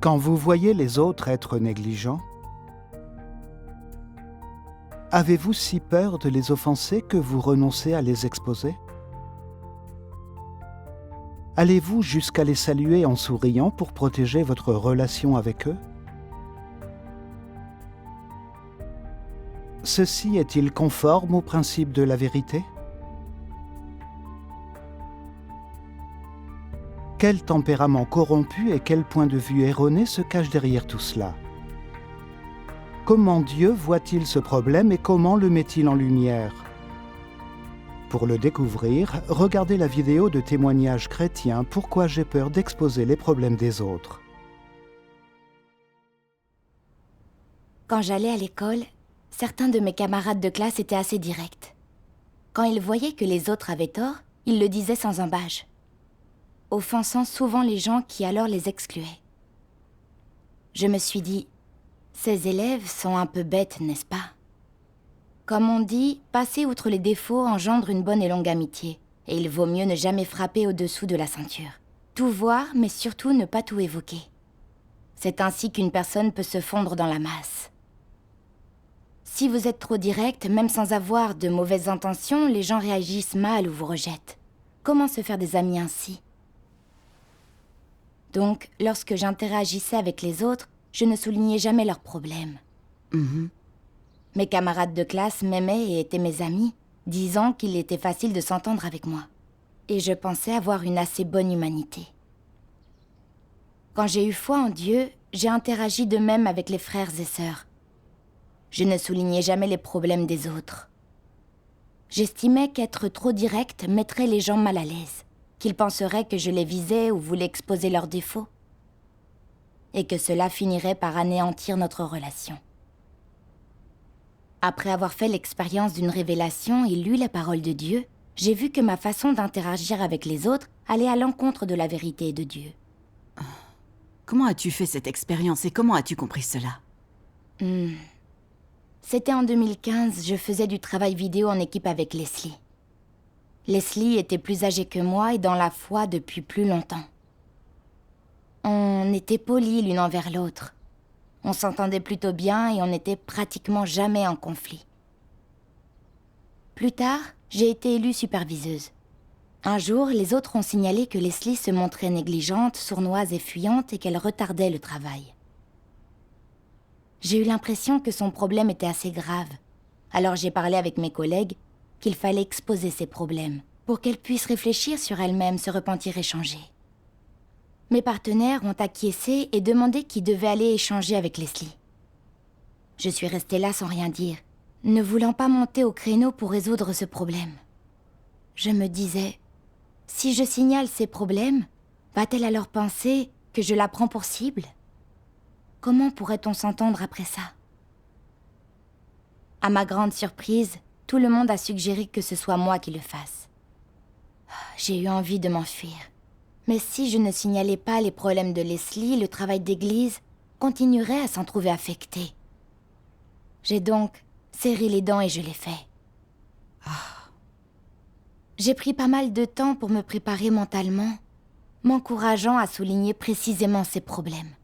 Quand vous voyez les autres être négligents, avez-vous si peur de les offenser que vous renoncez à les exposer? Allez-vous jusqu'à les saluer en souriant pour protéger votre relation avec eux? Ceci est-il conforme au principe de la vérité? Quel tempérament corrompu et quel point de vue erroné se cache derrière tout cela? Comment Dieu voit-il ce problème et comment le met-il en lumière? Pour le découvrir, regardez la vidéo de témoignage chrétien « Pourquoi j'ai peur d'exposer les problèmes des autres ». Quand j'allais à l'école, certains de mes camarades de classe étaient assez directs. Quand ils voyaient que les autres avaient tort, ils le disaient sans embâche, offensant souvent les gens qui alors les excluaient. Je me suis dit, ces élèves sont un peu bêtes, n'est-ce pas? Comme on dit, passer outre les défauts engendre une bonne et longue amitié, et il vaut mieux ne jamais frapper au-dessous de la ceinture. Tout voir, mais surtout ne pas tout évoquer. C'est ainsi qu'une personne peut se fondre dans la masse. Si vous êtes trop direct, même sans avoir de mauvaises intentions, les gens réagissent mal ou vous rejettent. Comment se faire des amis ainsi? Donc, lorsque j'interagissais avec les autres, je ne soulignais jamais leurs problèmes. Mes camarades de classe m'aimaient et étaient mes amis, disant qu'il était facile de s'entendre avec moi. Et je pensais avoir une assez bonne humanité. Quand j'ai eu foi en Dieu, j'ai interagi de même avec les frères et sœurs. Je ne soulignais jamais les problèmes des autres. J'estimais qu'être trop direct mettrait les gens mal à l'aise, qu'ils penseraient que je les visais ou voulais exposer leurs défauts, et que cela finirait par anéantir notre relation. Après avoir fait l'expérience d'une révélation et lu la parole de Dieu, j'ai vu que ma façon d'interagir avec les autres allait à l'encontre de la vérité de Dieu. Comment as-tu fait cette expérience et comment as-tu compris cela? C'était en 2015, je faisais du travail vidéo en équipe avec Leslie. Leslie était plus âgée que moi et dans la foi depuis plus longtemps. On était polis l'une envers l'autre. On s'entendait plutôt bien et on n'était pratiquement jamais en conflit. Plus tard, j'ai été élue superviseuse. Un jour, les autres ont signalé que Leslie se montrait négligente, sournoise et fuyante et qu'elle retardait le travail. J'ai eu l'impression que son problème était assez grave. Alors j'ai parlé avec mes collègues qu'il fallait exposer ses problèmes pour qu'elle puisse réfléchir sur elle-même, se repentir et changer. Mes partenaires ont acquiescé et demandé qui devait aller échanger avec Leslie. Je suis restée là sans rien dire, ne voulant pas monter au créneau pour résoudre ce problème. Je me disais, si je signale ces problèmes, va-t-elle alors penser que je la prends pour cible? Comment pourrait-on s'entendre après ça? À ma grande surprise, tout le monde a suggéré que ce soit moi qui le fasse. J'ai eu envie de m'enfuir. Mais si je ne signalais pas les problèmes de Leslie, le travail d'église continuerait à s'en trouver affecté. J'ai donc serré les dents et je l'ai fait. J'ai pris pas mal de temps pour me préparer mentalement, m'encourageant à souligner précisément ses problèmes.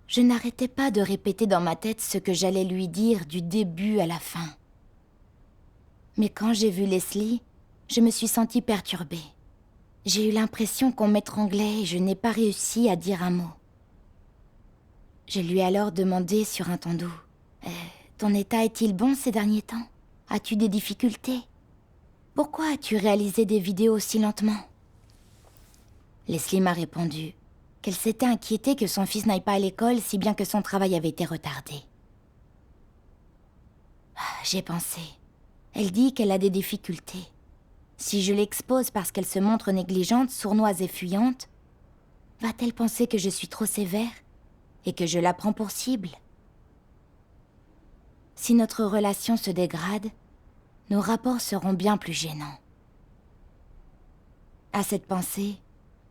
Je n'arrêtais pas de répéter dans ma tête ce que j'allais lui dire du début à la fin. Mais quand j'ai vu Leslie, je me suis sentie perturbée. J'ai eu l'impression qu'on m'étranglait et je n'ai pas réussi à dire un mot. Je lui ai alors demandé sur un ton doux, « Ton état est-il bon ces derniers temps? As-tu des difficultés? Pourquoi as-tu réalisé des vidéos si lentement ?» Leslie m'a répondu qu'elle s'était inquiétée que son fils n'aille pas à l'école si bien que son travail avait été retardé. J'ai pensé. Elle dit qu'elle a des difficultés. Si je l'expose parce qu'elle se montre négligente, sournoise et fuyante, va-t-elle penser que je suis trop sévère et que je la prends pour cible? Si notre relation se dégrade, nos rapports seront bien plus gênants. À cette pensée,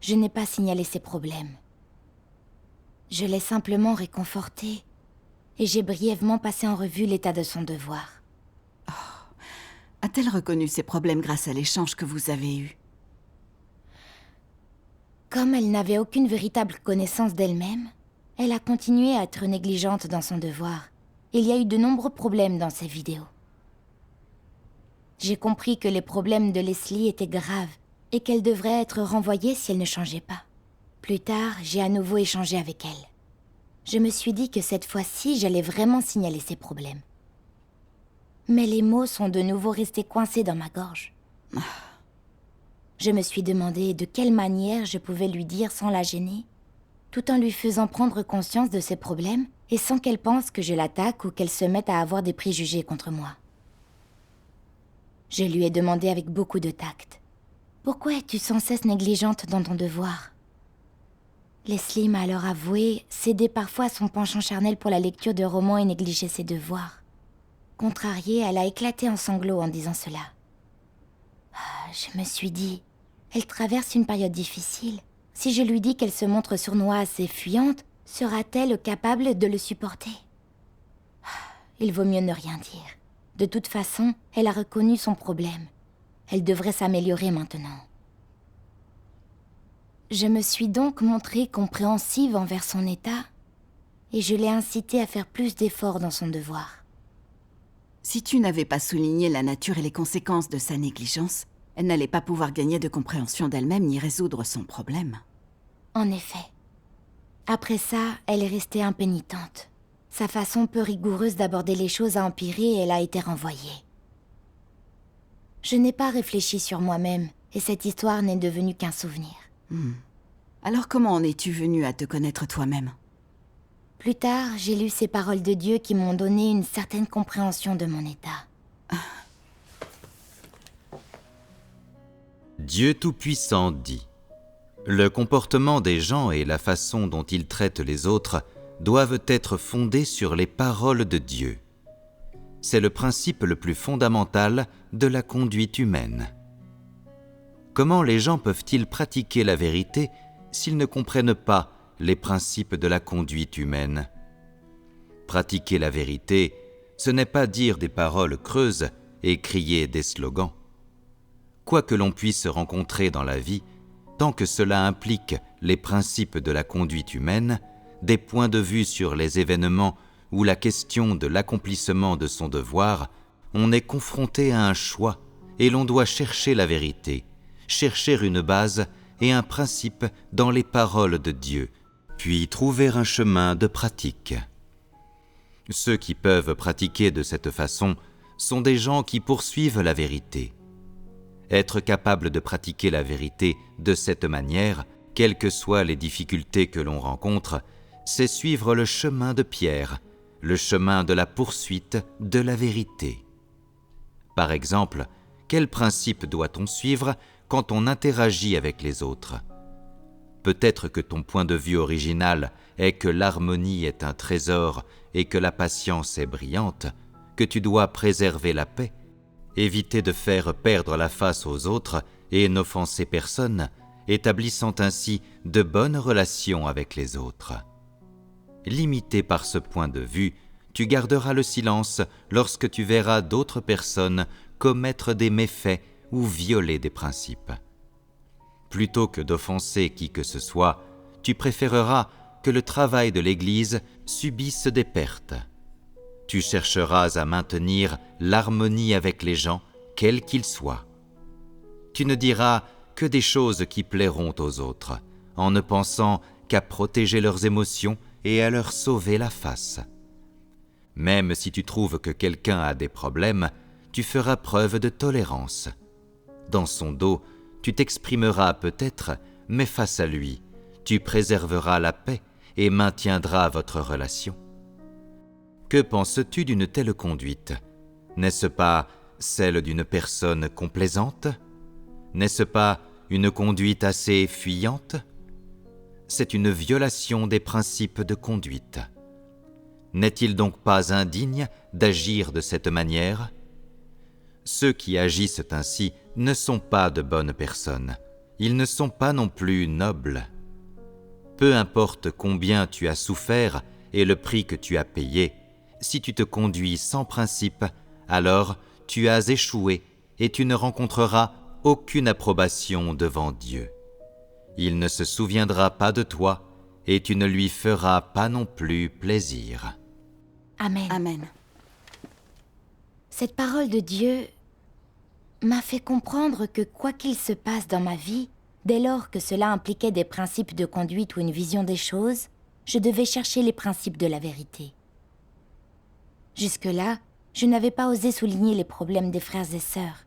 je n'ai pas signalé ses problèmes. Je l'ai simplement réconfortée et j'ai brièvement passé en revue l'état de son devoir. A-t-elle reconnu ses problèmes grâce à l'échange que vous avez eu? Comme elle n'avait aucune véritable connaissance d'elle-même, Elle a continué à être négligente dans son devoir. Il y a eu de nombreux problèmes dans ces vidéos. J'ai compris que les problèmes de Leslie étaient graves et qu'elle devrait être renvoyée si elle ne changeait pas. Plus tard, j'ai à nouveau échangé avec elle. Je me suis dit que cette fois-ci, j'allais vraiment signaler ses problèmes. Mais les mots sont de nouveau restés coincés dans ma gorge. Je me suis demandé de quelle manière je pouvais lui dire sans la gêner, tout en lui faisant prendre conscience de ses problèmes et sans qu'elle pense que je l'attaque ou qu'elle se mette à avoir des préjugés contre moi. Je lui ai demandé avec beaucoup de tact. « Pourquoi es-tu sans cesse négligente dans ton devoir ?» Leslie m'a alors avoué céder parfois à son penchant charnel pour la lecture de romans et négliger ses devoirs. Contrariée, elle a éclaté en sanglots en disant cela. Je me suis dit, elle traverse une période difficile. Si je lui dis qu'elle se montre sournoise et fuyante, sera-t-elle capable de le supporter? Il vaut mieux ne rien dire. De toute façon, elle a reconnu son problème. Elle devrait s'améliorer maintenant. Je me suis donc montrée compréhensive envers son état et je l'ai incitée à faire plus d'efforts dans son devoir. Si tu n'avais pas souligné la nature et les conséquences de sa négligence, elle n'allait pas pouvoir gagner de compréhension d'elle-même ni résoudre son problème. En effet. Après ça, elle est restée impénitente. Sa façon peu rigoureuse d'aborder les choses a empiré et elle a été renvoyée. Je n'ai pas réfléchi sur moi-même et cette histoire n'est devenue qu'un souvenir. Alors comment en es-tu venue à te connaître toi-même? Plus tard, j'ai lu ces paroles de Dieu qui m'ont donné une certaine compréhension de mon état. Dieu Tout-Puissant dit : le comportement des gens et la façon dont ils traitent les autres doivent être fondés sur les paroles de Dieu. C'est le principe le plus fondamental de la conduite humaine. Comment les gens peuvent-ils pratiquer la vérité s'ils ne comprennent pas les principes de la conduite humaine? Pratiquer la vérité, ce n'est pas dire des paroles creuses et crier des slogans. Quoi que l'on puisse rencontrer dans la vie, tant que cela implique les principes de la conduite humaine, des points de vue sur les événements ou la question de l'accomplissement de son devoir, on est confronté à un choix et l'on doit chercher la vérité, chercher une base et un principe dans les paroles de Dieu, puis trouver un chemin de pratique. Ceux qui peuvent pratiquer de cette façon sont des gens qui poursuivent la vérité. Être capable de pratiquer la vérité de cette manière, quelles que soient les difficultés que l'on rencontre, c'est suivre le chemin de Pierre, le chemin de la poursuite de la vérité. Par exemple, quel principe doit-on suivre quand on interagit avec les autres? Peut-être que ton point de vue original est que l'harmonie est un trésor et que la patience est brillante, que tu dois préserver la paix, éviter de faire perdre la face aux autres et n'offenser personne, établissant ainsi de bonnes relations avec les autres. Limité par ce point de vue, tu garderas le silence lorsque tu verras d'autres personnes commettre des méfaits ou violer des principes. Plutôt que d'offenser qui que ce soit, tu préféreras que le travail de l'Église subisse des pertes. Tu chercheras à maintenir l'harmonie avec les gens, quels qu'ils soient. Tu ne diras que des choses qui plairont aux autres, en ne pensant qu'à protéger leurs émotions et à leur sauver la face. Même si tu trouves que quelqu'un a des problèmes, tu feras preuve de tolérance. Dans son dos, tu t'exprimeras peut-être, mais face à lui, tu préserveras la paix et maintiendras votre relation. Que penses-tu d'une telle conduite? N'est-ce pas celle d'une personne complaisante? N'est-ce pas une conduite assez fuyante? C'est une violation des principes de conduite. N'est-il donc pas indigne d'agir de cette manière? Ceux qui agissent ainsi ne sont pas de bonnes personnes. Ils ne sont pas non plus nobles. Peu importe combien tu as souffert et le prix que tu as payé, si tu te conduis sans principe, alors tu as échoué et tu ne rencontreras aucune approbation devant Dieu. Il ne se souviendra pas de toi et tu ne lui feras pas non plus plaisir. Amen. Amen. Cette parole de Dieu m'a fait comprendre que quoi qu'il se passe dans ma vie, dès lors que cela impliquait des principes de conduite ou une vision des choses, je devais chercher les principes de la vérité. Jusque-là, je n'avais pas osé souligner les problèmes des frères et sœurs,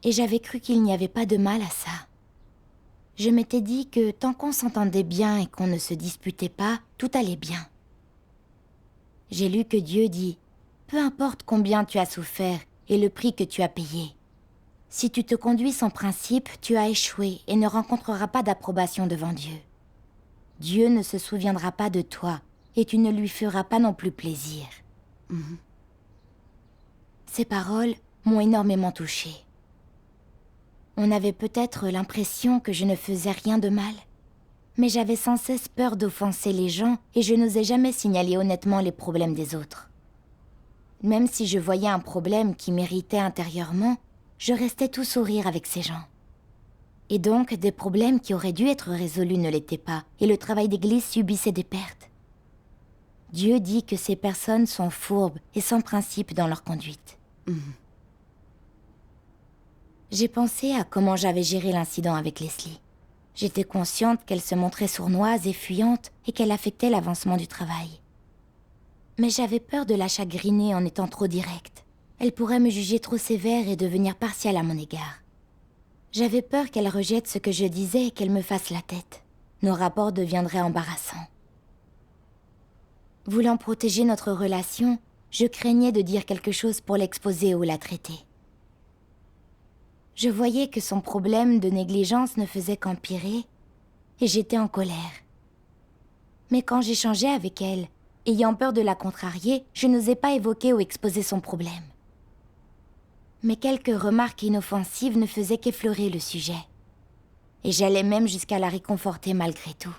et j'avais cru qu'il n'y avait pas de mal à ça. Je m'étais dit que tant qu'on s'entendait bien et qu'on ne se disputait pas, tout allait bien. J'ai lu que Dieu dit « Peu importe combien tu as souffert et le prix que tu as payé. Si tu te conduis sans principe, tu as échoué et ne rencontreras pas d'approbation devant Dieu. Dieu ne se souviendra pas de toi et tu ne lui feras pas non plus plaisir. » Ces paroles m'ont énormément touchée. On avait peut-être l'impression que je ne faisais rien de mal, mais j'avais sans cesse peur d'offenser les gens et je n'osais jamais signaler honnêtement les problèmes des autres. Même si je voyais un problème qui m'irritait intérieurement, je restais tout sourire avec ces gens. Et donc, des problèmes qui auraient dû être résolus ne l'étaient pas, et le travail d'église subissait des pertes. Dieu dit que ces personnes sont fourbes et sans principe dans leur conduite. J'ai pensé à comment j'avais géré l'incident avec Leslie. J'étais consciente qu'elle se montrait sournoise et fuyante et qu'elle affectait l'avancement du travail. Mais j'avais peur de la chagriner en étant trop directe. Elle pourrait me juger trop sévère et devenir partiale à mon égard. J'avais peur qu'elle rejette ce que je disais et qu'elle me fasse la tête. Nos rapports deviendraient embarrassants. Voulant protéger notre relation, je craignais de dire quelque chose pour l'exposer ou la traiter. Je voyais que son problème de négligence ne faisait qu'empirer, et j'étais en colère. Mais quand j'échangeais avec elle, ayant peur de la contrarier, je n'osais pas évoquer ou exposer son problème. Mais quelques remarques inoffensives ne faisaient qu'effleurer le sujet. Et j'allais même jusqu'à la réconforter malgré tout.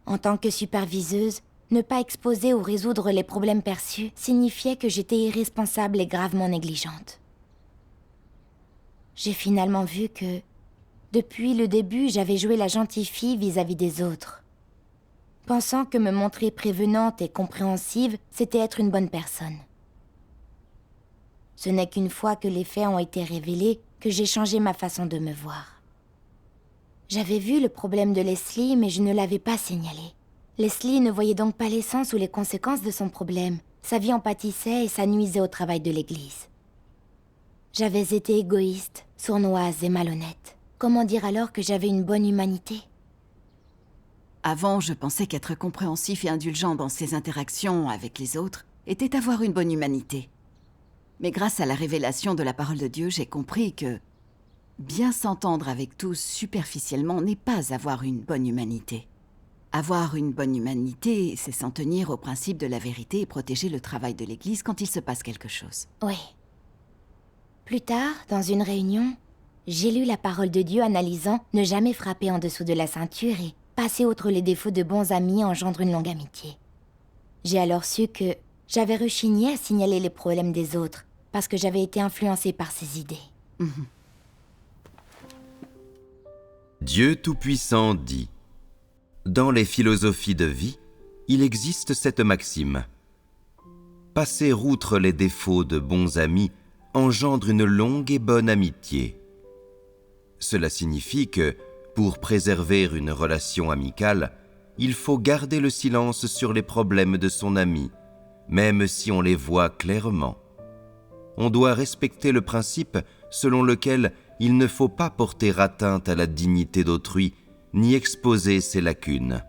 En tant que superviseuse, ne pas exposer ou résoudre les problèmes perçus signifiait que j'étais irresponsable et gravement négligente. J'ai finalement vu que, depuis le début, j'avais joué la gentille fille vis-à-vis des autres. Pensant que me montrer prévenante et compréhensive, c'était être une bonne personne. Ce n'est qu'une fois que les faits ont été révélés que j'ai changé ma façon de me voir. J'avais vu le problème de Leslie, mais je ne l'avais pas signalé. Leslie ne voyait donc pas l'essence ou les conséquences de son problème. Sa vie en pâtissait et ça nuisait au travail de l'église. J'avais été égoïste, sournoise et malhonnête. Comment dire alors que j'avais une bonne humanité ? Avant, je pensais qu'être compréhensif et indulgent dans ses interactions avec les autres était avoir une bonne humanité. Mais grâce à la révélation de la parole de Dieu, j'ai compris que bien s'entendre avec tous superficiellement n'est pas avoir une bonne humanité. Avoir une bonne humanité, c'est s'en tenir au principe de la vérité et protéger le travail de l'Église quand il se passe quelque chose. Oui. Plus tard, dans une réunion, j'ai lu la parole de Dieu analysant « Ne jamais frapper en dessous de la ceinture » et « Passer outre les défauts de bons amis engendre une longue amitié ». J'ai alors su que j'avais rechigné à signaler les problèmes des autres parce que j'avais été influencée par ces idées. Dieu Tout-Puissant dit: dans les philosophies de vie, il existe cette maxime. Passer outre les défauts de bons amis engendre une longue et bonne amitié. Cela signifie que, pour préserver une relation amicale, il faut garder le silence sur les problèmes de son ami, même si on les voit clairement. On doit respecter le principe selon lequel il ne faut pas porter atteinte à la dignité d'autrui, ni exposer ses lacunes.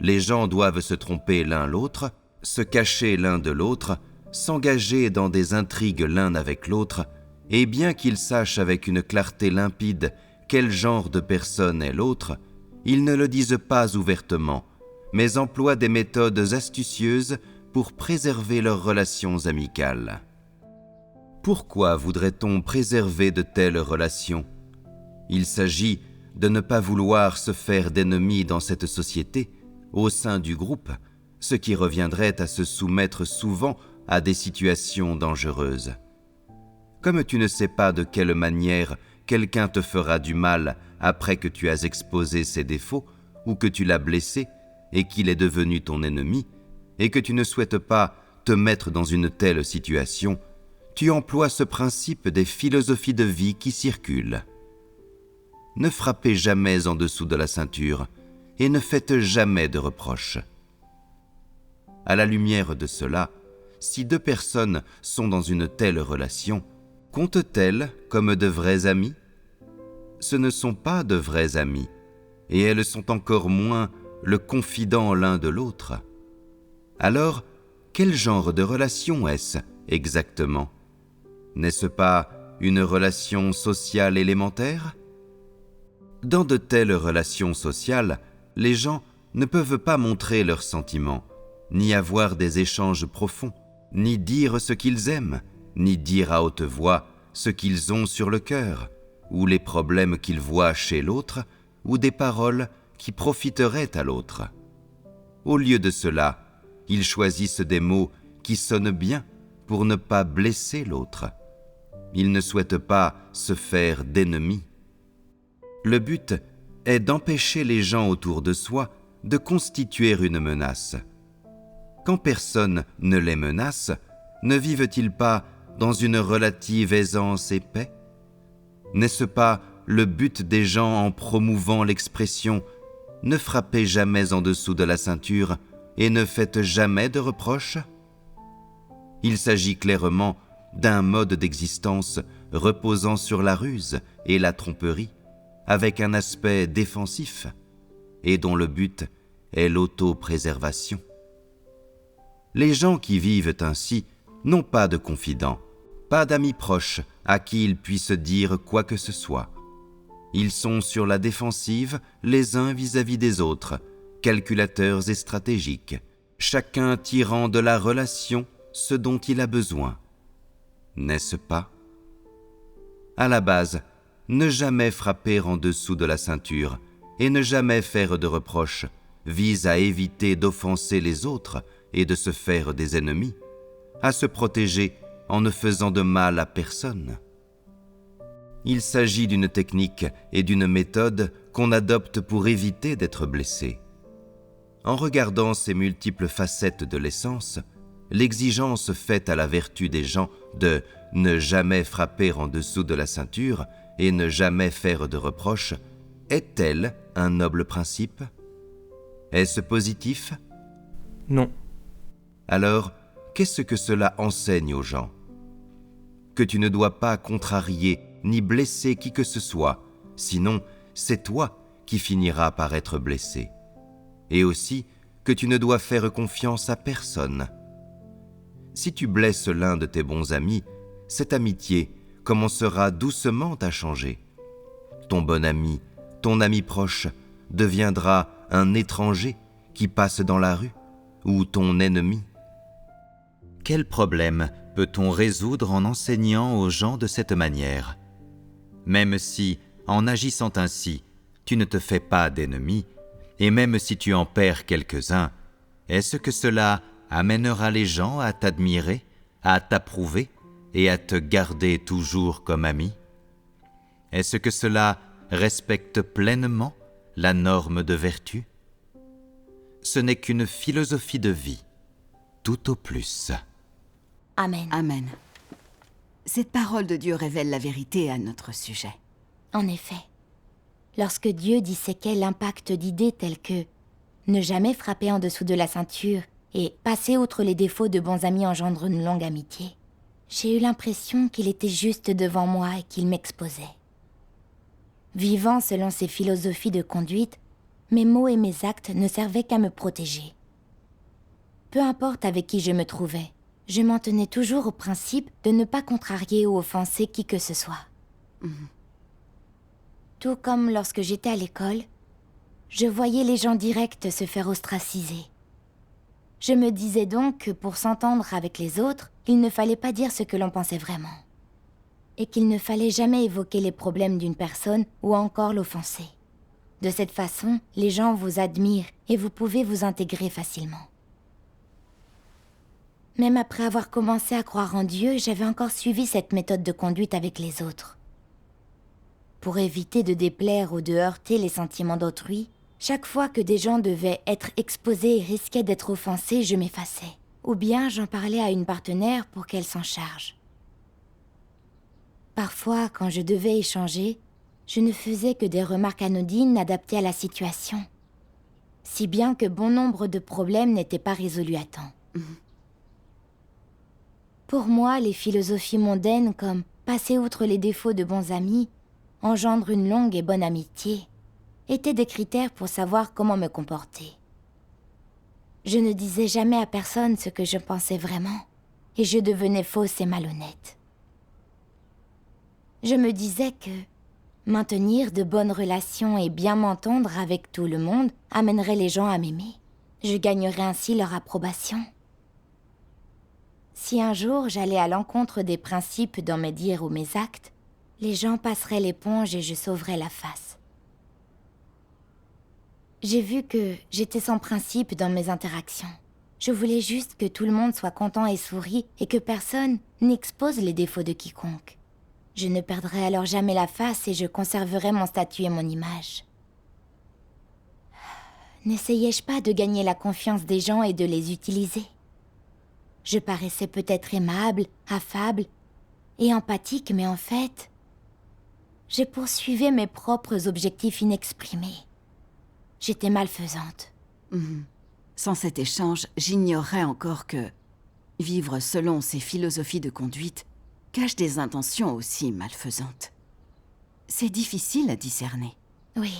Les gens doivent se tromper l'un l'autre, se cacher l'un de l'autre, s'engager dans des intrigues l'un avec l'autre, et bien qu'ils sachent avec une clarté limpide quel genre de personne est l'autre, ils ne le disent pas ouvertement, mais emploient des méthodes astucieuses pour préserver leurs relations amicales. Pourquoi voudrait-on préserver de telles relations ? Il s'agit de ne pas vouloir se faire d'ennemis dans cette société, au sein du groupe, ce qui reviendrait à se soumettre souvent à des situations dangereuses. Comme tu ne sais pas de quelle manière quelqu'un te fera du mal après que tu as exposé ses défauts ou que tu l'as blessé et qu'il est devenu ton ennemi, et que tu ne souhaites pas te mettre dans une telle situation, tu emploies ce principe des philosophies de vie qui circulent. Ne frappez jamais en dessous de la ceinture et ne faites jamais de reproches. À la lumière de cela, si deux personnes sont dans une telle relation, comptent-elles comme de vrais amis ? Ce ne sont pas de vrais amis, et elles sont encore moins le confident l'un de l'autre. Alors, quel genre de relation est-ce exactement ? N'est-ce pas une relation sociale élémentaire ? Dans de telles relations sociales, les gens ne peuvent pas montrer leurs sentiments, ni avoir des échanges profonds, ni dire ce qu'ils aiment, ni dire à haute voix ce qu'ils ont sur le cœur, ou les problèmes qu'ils voient chez l'autre, ou des paroles qui profiteraient à l'autre. Au lieu de cela, ils choisissent des mots qui sonnent bien pour ne pas blesser l'autre. Ils ne souhaitent pas se faire d'ennemis. Le but est d'empêcher les gens autour de soi de constituer une menace. Quand personne ne les menace, ne vivent-ils pas dans une relative aisance et paix ? N'est-ce pas le but des gens en promouvant l'expression « ne frappez jamais en dessous de la ceinture et ne faites jamais de reproches » ? Il s'agit clairement d'un mode d'existence reposant sur la ruse et la tromperie, avec un aspect défensif, et dont le but est l'autopréservation. Les gens qui vivent ainsi n'ont pas de confidents, pas d'amis proches à qui ils puissent dire quoi que ce soit. Ils sont sur la défensive les uns vis-à-vis des autres, calculateurs et stratégiques, chacun tirant de la relation ce dont il a besoin. N'est-ce pas ? À la base, ne jamais frapper en dessous de la ceinture et ne jamais faire de reproches vise à éviter d'offenser les autres et de se faire des ennemis, à se protéger en ne faisant de mal à personne. Il s'agit d'une technique et d'une méthode qu'on adopte pour éviter d'être blessé. En regardant ces multiples facettes de l'essence, l'exigence faite à la vertu des gens de ne jamais frapper en dessous de la ceinture et ne jamais faire de reproches, est-elle un noble principe ? Est-ce positif ? Non. Alors, qu'est-ce que cela enseigne aux gens ? Que tu ne dois pas contrarier ni blesser qui que ce soit, sinon c'est toi qui finiras par être blessé. Et aussi que tu ne dois faire confiance à personne. Si tu blesses l'un de tes bons amis, cette amitié commencera doucement à changer. Ton bon ami, ton ami proche, deviendra un étranger qui passe dans la rue, ou ton ennemi. Quel problème peut-on résoudre en enseignant aux gens de cette manière ? Même si, en agissant ainsi, tu ne te fais pas d'ennemis, et même si tu en perds quelques-uns, est-ce que cela amènera les gens à t'admirer, à t'approuver et à te garder toujours comme ami ? Est-ce que cela respecte pleinement la norme de vertu ? Ce n'est qu'une philosophie de vie, tout au plus. Amen. Amen. Cette parole de Dieu révèle la vérité à notre sujet. En effet, lorsque Dieu disséquait l'impact d'idées telles que ne jamais frapper en dessous de la ceinture et passer outre les défauts de bons amis engendre une longue amitié, j'ai eu l'impression qu'il était juste devant moi et qu'il m'exposait. Vivant selon ses philosophies de conduite, mes mots et mes actes ne servaient qu'à me protéger. Peu importe avec qui je me trouvais, je m'en tenais toujours au principe de ne pas contrarier ou offenser qui que ce soit. Tout comme lorsque j'étais à l'école, je voyais les gens directs se faire ostraciser. Je me disais donc que pour s'entendre avec les autres, il ne fallait pas dire ce que l'on pensait vraiment. Et qu'il ne fallait jamais évoquer les problèmes d'une personne ou encore l'offenser. De cette façon, les gens vous admirent et vous pouvez vous intégrer facilement. Même après avoir commencé à croire en Dieu, j'avais encore suivi cette méthode de conduite avec les autres. pour éviter de déplaire ou de heurter les sentiments d'autrui, chaque fois que des gens devaient être exposés et risquaient d'être offensés, je m'effaçais. Ou bien j'en parlais à une partenaire pour qu'elle s'en charge. Parfois, quand je devais échanger, je ne faisais que des remarques anodines adaptées à la situation. Si bien que bon nombre de problèmes n'étaient pas résolus à temps. Pour moi, les philosophies mondaines comme passer outre les défauts de bons amis, engendre une longue et bonne amitié, étaient des critères pour savoir comment me comporter. Je ne disais jamais à personne ce que je pensais vraiment, et je devenais fausse et malhonnête. Je me disais que maintenir de bonnes relations et bien m'entendre avec tout le monde amènerait les gens à m'aimer. Je gagnerais ainsi leur approbation. Si un jour j'allais à l'encontre des principes dans mes dires ou mes actes, les gens passeraient l'éponge et je sauverais la face. J'ai vu que j'étais sans principe dans mes interactions. Je voulais juste que tout le monde soit content et sourie et que personne n'expose les défauts de quiconque. Je ne perdrais alors jamais la face et je conserverais mon statut et mon image. N'essayais-je pas de gagner la confiance des gens et de les utiliser? Je paraissais peut-être aimable, affable et empathique, mais en fait, je poursuivais mes propres objectifs inexprimés. J'étais malfaisante. Sans cet échange, j'ignorerais encore que vivre selon ces philosophies de conduite cache des intentions aussi malfaisantes. C'est difficile à discerner. Oui.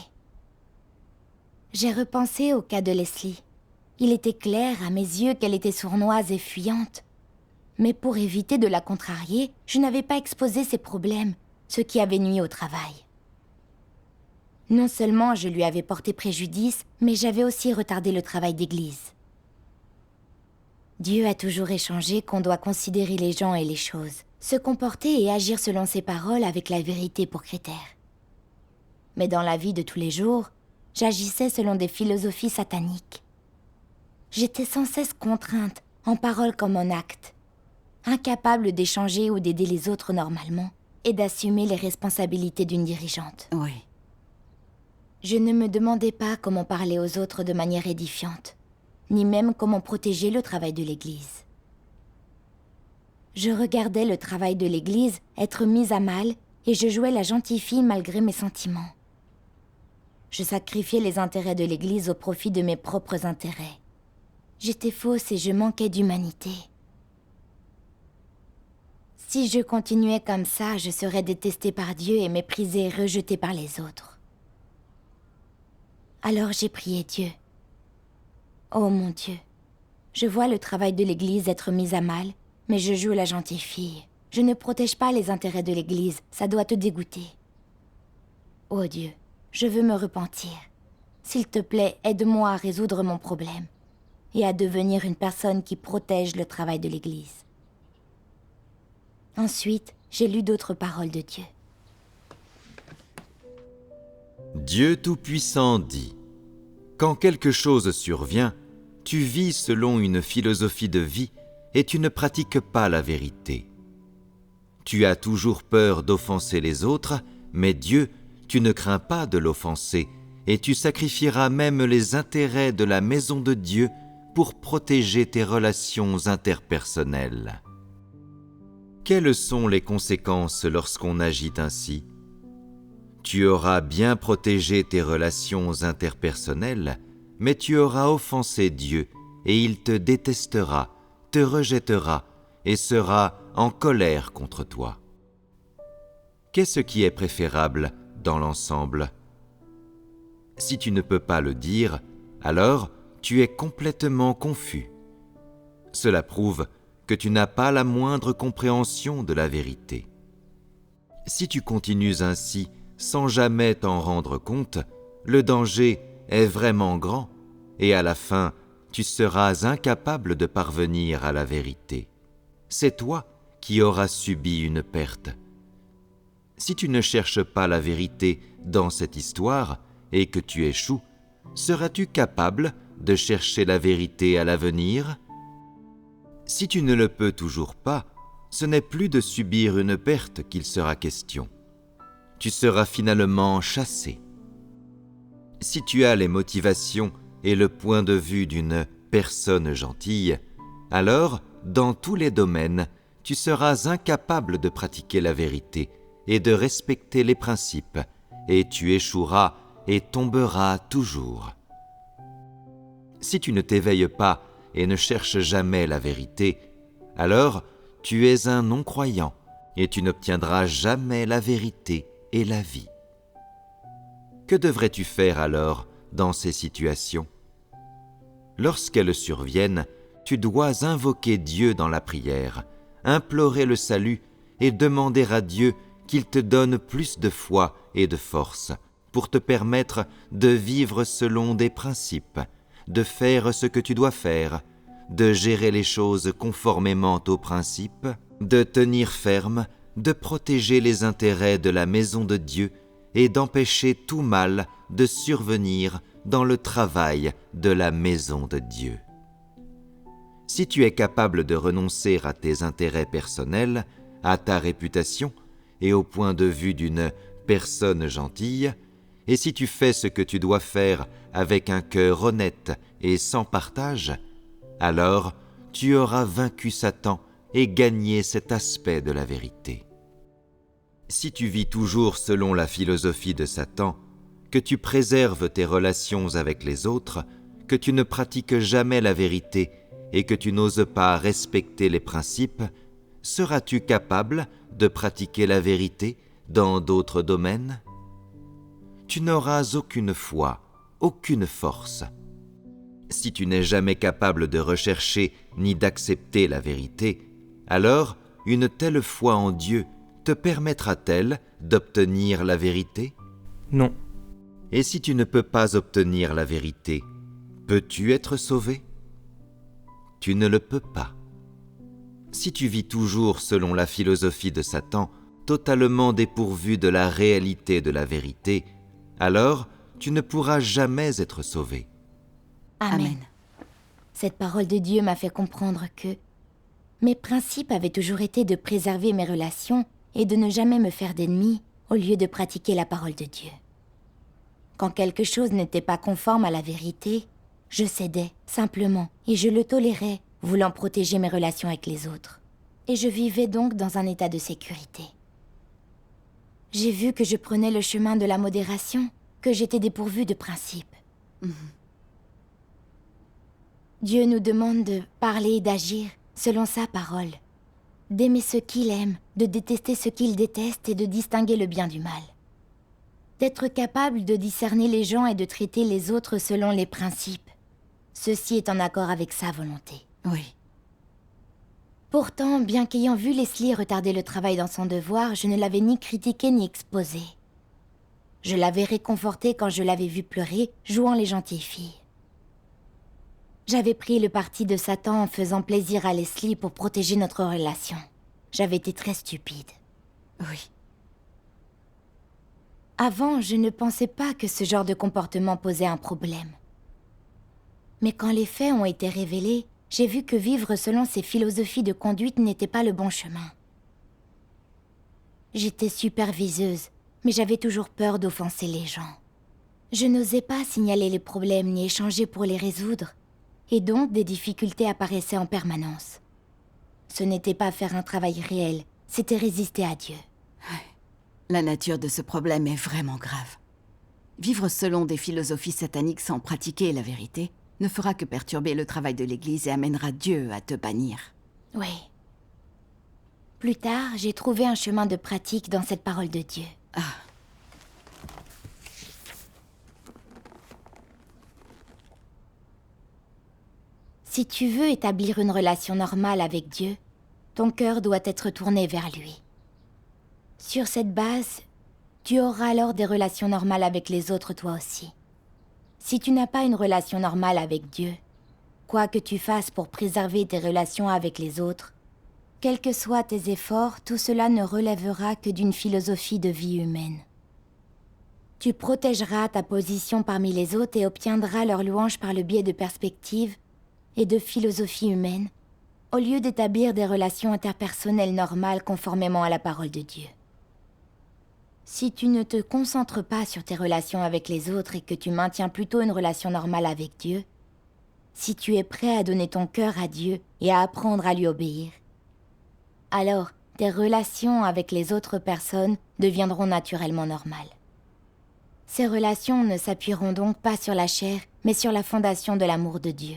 J'ai repensé au cas de Leslie. Il était clair à mes yeux qu'elle était sournoise et fuyante. Mais pour éviter de la contrarier, je n'avais pas exposé ses problèmes, ce qui avait nui au travail. Non seulement je lui avais porté préjudice, mais j'avais aussi retardé le travail d'église. Dieu a toujours échangé qu'on doit considérer les gens et les choses, se comporter et agir selon ses paroles avec la vérité pour critère. Mais dans la vie de tous les jours, j'agissais selon des philosophies sataniques. J'étais sans cesse contrainte, en parole comme en acte, incapable d'échanger ou d'aider les autres normalement et d'assumer les responsabilités d'une dirigeante. Oui. Je ne me demandais pas comment parler aux autres de manière édifiante, ni même comment protéger le travail de l'Église. Je regardais le travail de l'Église être mis à mal et je jouais la gentille fille malgré mes sentiments. Je sacrifiais les intérêts de l'Église au profit de mes propres intérêts. J'étais fausse et je manquais d'humanité. Si je continuais comme ça, je serais détestée par Dieu et méprisée et rejetée par les autres. Alors j'ai prié Dieu. Oh mon Dieu, je vois le travail de l'Église être mis à mal, mais je joue la gentille fille. Je ne protège pas les intérêts de l'Église, ça doit te dégoûter. Oh Dieu, je veux me repentir. S'il te plaît, aide-moi à résoudre mon problème et à devenir une personne qui protège le travail de l'Église. Ensuite, j'ai lu d'autres paroles de Dieu. Dieu Tout-Puissant dit : quand quelque chose survient, tu vis selon une philosophie de vie et tu ne pratiques pas la vérité. Tu as toujours peur d'offenser les autres, mais Dieu, tu ne crains pas de l'offenser et tu sacrifieras même les intérêts de la maison de Dieu pour protéger tes relations interpersonnelles. Quelles sont les conséquences lorsqu'on agit ainsi ? Tu auras bien protégé tes relations interpersonnelles, mais tu auras offensé Dieu et il te détestera, te rejettera et sera en colère contre toi. Qu'est-ce qui est préférable dans l'ensemble ? Si tu ne peux pas le dire, alors tu es complètement confus. Cela prouve que tu n'as pas la moindre compréhension de la vérité. Si tu continues ainsi, sans jamais t'en rendre compte, le danger est vraiment grand et à la fin, tu seras incapable de parvenir à la vérité. C'est toi qui auras subi une perte. Si tu ne cherches pas la vérité dans cette histoire et que tu échoues, seras-tu capable de chercher la vérité à l'avenir ? Si tu ne le peux toujours pas, ce n'est plus de subir une perte qu'il sera question. tu seras finalement chassé. Si tu as les motivations et le point de vue d'une personne gentille, alors, dans tous les domaines, tu seras incapable de pratiquer la vérité et de respecter les principes, et tu échoueras et tomberas toujours. Si tu ne t'éveilles pas et ne cherches jamais la vérité, alors tu es un non-croyant et tu n'obtiendras jamais la vérité et la vie. Que devrais-tu faire alors dans ces situations? Lorsqu'elles surviennent, tu dois invoquer Dieu dans la prière, implorer le salut et demander à Dieu qu'il te donne plus de foi et de force pour te permettre de vivre selon des principes, de faire ce que tu dois faire, de gérer les choses conformément aux principes, de tenir ferme, de protéger les intérêts de la maison de Dieu et d'empêcher tout mal de survenir dans le travail de la maison de Dieu. Si tu es capable de renoncer à tes intérêts personnels, à ta réputation et au point de vue d'une personne gentille, et si tu fais ce que tu dois faire avec un cœur honnête et sans partage, alors tu auras vaincu Satan et gagné cet aspect de la vérité. Si tu vis toujours selon la philosophie de Satan, que tu préserves tes relations avec les autres, que tu ne pratiques jamais la vérité et que tu n'oses pas respecter les principes, seras-tu capable de pratiquer la vérité dans d'autres domaines? Tu n'auras aucune foi, aucune force. Si tu n'es jamais capable de rechercher ni d'accepter la vérité, alors une telle foi en Dieu te permettra-t-elle d'obtenir la vérité? Non. Et si tu ne peux pas obtenir la vérité, peux-tu être sauvé? Tu ne le peux pas. Si tu vis toujours selon la philosophie de Satan, totalement dépourvu de la réalité de la vérité, alors tu ne pourras jamais être sauvé. Amen. Cette parole de Dieu m'a fait comprendre que mes principes avaient toujours été de préserver mes relations et de ne jamais me faire d'ennemis au lieu de pratiquer la parole de Dieu. Quand quelque chose n'était pas conforme à la vérité, je cédais, simplement, et je le tolérais, voulant protéger mes relations avec les autres. Et je vivais donc dans un état de sécurité. J'ai vu que je prenais le chemin de la modération, que j'étais dépourvue de principes. Dieu nous demande de parler et d'agir selon sa parole, d'aimer ce qu'il aime, de détester ce qu'il déteste et de distinguer le bien du mal. D'être capable de discerner les gens et de traiter les autres selon les principes. Ceci est en accord avec sa volonté. Oui. Pourtant, bien qu'ayant vu Leslie retarder le travail dans son devoir, je ne l'avais ni critiqué ni exposé. Je l'avais réconfortée quand je l'avais vue pleurer, jouant les gentilles filles. J'avais pris le parti de Satan en faisant plaisir à Leslie pour protéger notre relation. J'avais été très stupide. Oui. Avant, je ne pensais pas que ce genre de comportement posait un problème. Mais quand les faits ont été révélés, j'ai vu que vivre selon ces philosophies de conduite n'était pas le bon chemin. J'étais superviseuse, mais j'avais toujours peur d'offenser les gens. Je n'osais pas signaler les problèmes ni échanger pour les résoudre, et donc des difficultés apparaissaient en permanence. Ce n'était pas faire un travail réel, c'était résister à Dieu. La nature de ce problème est vraiment grave. Vivre selon des philosophies sataniques sans pratiquer la vérité ne fera que perturber le travail de l'Église et amènera Dieu à te bannir. Oui. Plus tard, j'ai trouvé un chemin de pratique dans cette parole de Dieu. Si tu veux établir une relation normale avec Dieu, ton cœur doit être tourné vers lui. Sur cette base, tu auras alors des relations normales avec les autres toi aussi. Si tu n'as pas une relation normale avec Dieu, quoi que tu fasses pour préserver tes relations avec les autres, quels que soient tes efforts, tout cela ne relèvera que d'une philosophie de vie humaine. Tu protégeras ta position parmi les autres et obtiendras leur louange par le biais de perspectives et de philosophie humaine, au lieu d'établir des relations interpersonnelles normales conformément à la parole de Dieu. Si tu ne te concentres pas sur tes relations avec les autres et que tu maintiens plutôt une relation normale avec Dieu, si tu es prêt à donner ton cœur à Dieu et à apprendre à lui obéir, alors tes relations avec les autres personnes deviendront naturellement normales. Ces relations ne s'appuieront donc pas sur la chair, mais sur la fondation de l'amour de Dieu.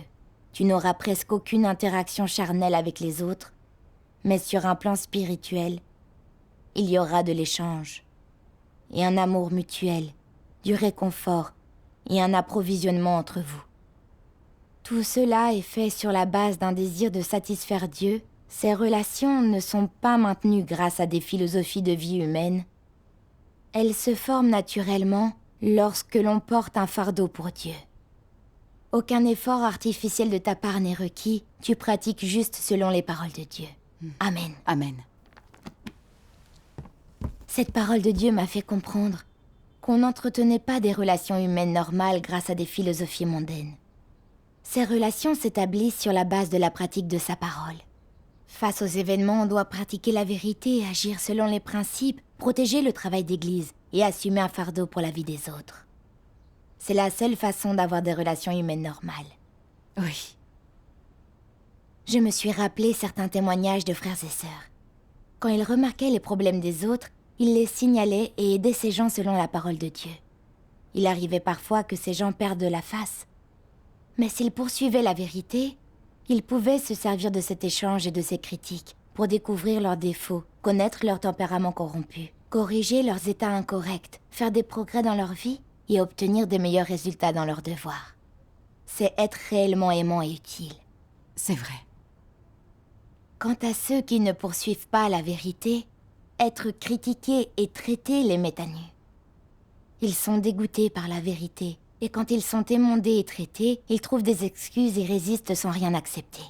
Tu n'auras presque aucune interaction charnelle avec les autres, mais sur un plan spirituel, il y aura de l'échange, et un amour mutuel, du réconfort et un approvisionnement entre vous. Tout cela est fait sur la base d'un désir de satisfaire Dieu. Ces relations ne sont pas maintenues grâce à des philosophies de vie humaines. Elles se forment naturellement lorsque l'on porte un fardeau pour Dieu. Aucun effort artificiel de ta part n'est requis, tu pratiques juste selon les paroles de Dieu. Amen. Amen. Cette parole de Dieu m'a fait comprendre qu'on n'entretenait pas des relations humaines normales grâce à des philosophies mondaines. Ces relations s'établissent sur la base de la pratique de sa parole. Face aux événements, on doit pratiquer la vérité, agir selon les principes, protéger le travail d'église et assumer un fardeau pour la vie des autres. C'est la seule façon d'avoir des relations humaines normales. Oui. Je me suis rappelé certains témoignages de frères et sœurs. Quand ils remarquaient les problèmes des autres, ils les signalaient et aidaient ces gens selon la parole de Dieu. Il arrivait parfois que ces gens perdent la face. Mais s'ils poursuivaient la vérité, ils pouvaient se servir de cet échange et de ces critiques pour découvrir leurs défauts, connaître leur tempérament corrompu, corriger leurs états incorrects, faire des progrès dans leur vie et obtenir des meilleurs résultats dans leurs devoirs. C'est être réellement aimant et utile. C'est vrai. Quant à ceux qui ne poursuivent pas la vérité, être critiqués et traités les met à nu. Ils sont dégoûtés par la vérité, et quand ils sont émondés et traités, ils trouvent des excuses et résistent sans rien accepter.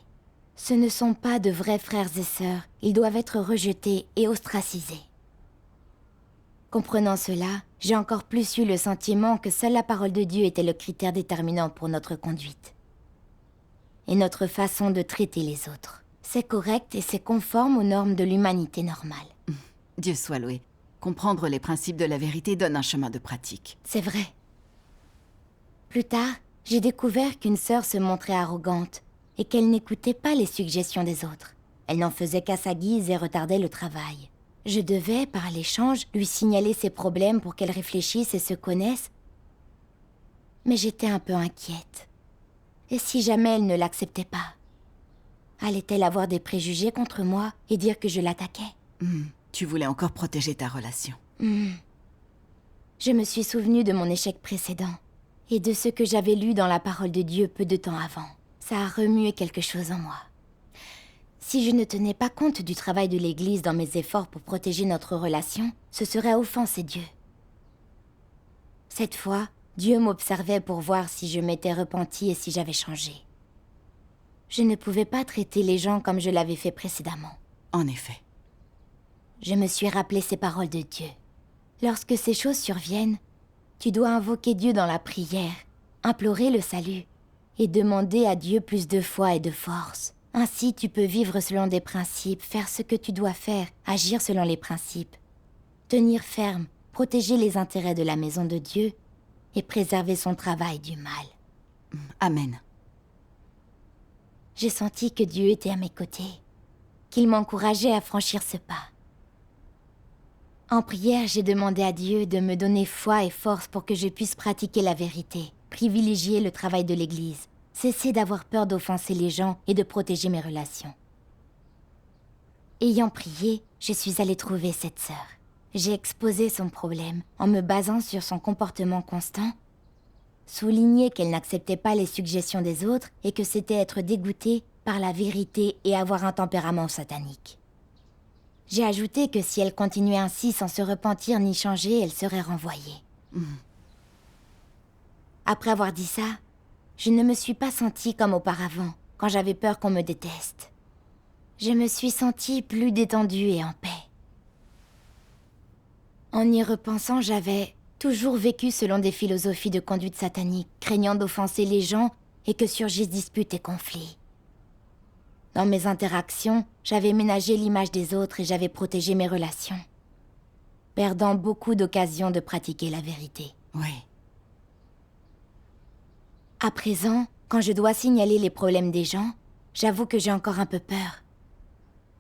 Ce ne sont pas de vrais frères et sœurs, ils doivent être rejetés et ostracisés. Comprenant cela, j'ai encore plus eu le sentiment que seule la parole de Dieu était le critère déterminant pour notre conduite. Et notre façon de traiter les autres. C'est correct et c'est conforme aux normes de l'humanité normale. Dieu soit loué. Comprendre les principes de la vérité donne un chemin de pratique. C'est vrai. Plus tard, j'ai découvert qu'une sœur se montrait arrogante et qu'elle n'écoutait pas les suggestions des autres. Elle n'en faisait qu'à sa guise et retardait le travail. Je devais, par l'échange, lui signaler ses problèmes pour qu'elle réfléchisse et se connaisse. Mais j'étais un peu inquiète. Et si jamais elle ne l'acceptait pas? Allait-elle avoir des préjugés contre moi et dire que je l'attaquais? Tu voulais encore protéger ta relation. Je me suis souvenue de mon échec précédent et de ce que j'avais lu dans la parole de Dieu peu de temps avant. Ça a remué quelque chose en moi. Si je ne tenais pas compte du travail de l'Église dans mes efforts pour protéger notre relation, ce serait offenser Dieu. Cette fois, Dieu m'observait pour voir si je m'étais repentie et si j'avais changé. Je ne pouvais pas traiter les gens comme je l'avais fait précédemment. En effet. Je me suis rappelé ces paroles de Dieu. Lorsque ces choses surviennent, tu dois invoquer Dieu dans la prière, implorer le salut et demander à Dieu plus de foi et de force. Ainsi, tu peux vivre selon des principes, faire ce que tu dois faire, agir selon les principes, tenir ferme, protéger les intérêts de la maison de Dieu et préserver son travail du mal. Amen. J'ai senti que Dieu était à mes côtés, qu'il m'encourageait à franchir ce pas. En prière, j'ai demandé à Dieu de me donner foi et force pour que je puisse pratiquer la vérité, privilégier le travail de l'Église, cesser d'avoir peur d'offenser les gens et de protéger mes relations. Ayant prié, je suis allée trouver cette sœur. J'ai exposé son problème en me basant sur son comportement constant, souligné qu'elle n'acceptait pas les suggestions des autres et que c'était être dégoûtée par la vérité et avoir un tempérament satanique. J'ai ajouté que si elle continuait ainsi sans se repentir ni changer, elle serait renvoyée. Après avoir dit ça, je ne me suis pas sentie comme auparavant, quand j'avais peur qu'on me déteste. Je me suis sentie plus détendue et en paix. En y repensant, j'avais toujours vécu selon des philosophies de conduite satanique, craignant d'offenser les gens et que surgissent disputes et conflits. Dans mes interactions, j'avais ménagé l'image des autres et j'avais protégé mes relations. perdant beaucoup d'occasions de pratiquer la vérité. Oui. À présent, quand je dois signaler les problèmes des gens, j'avoue que j'ai encore un peu peur.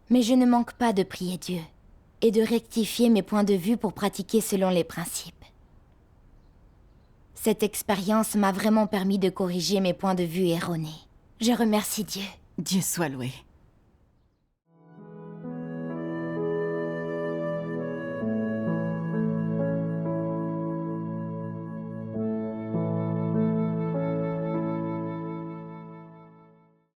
Mais je ne manque pas de prier Dieu et de rectifier mes points de vue pour pratiquer selon les principes. Cette expérience m'a vraiment permis de corriger mes points de vue erronés. Je remercie Dieu. Dieu soit loué.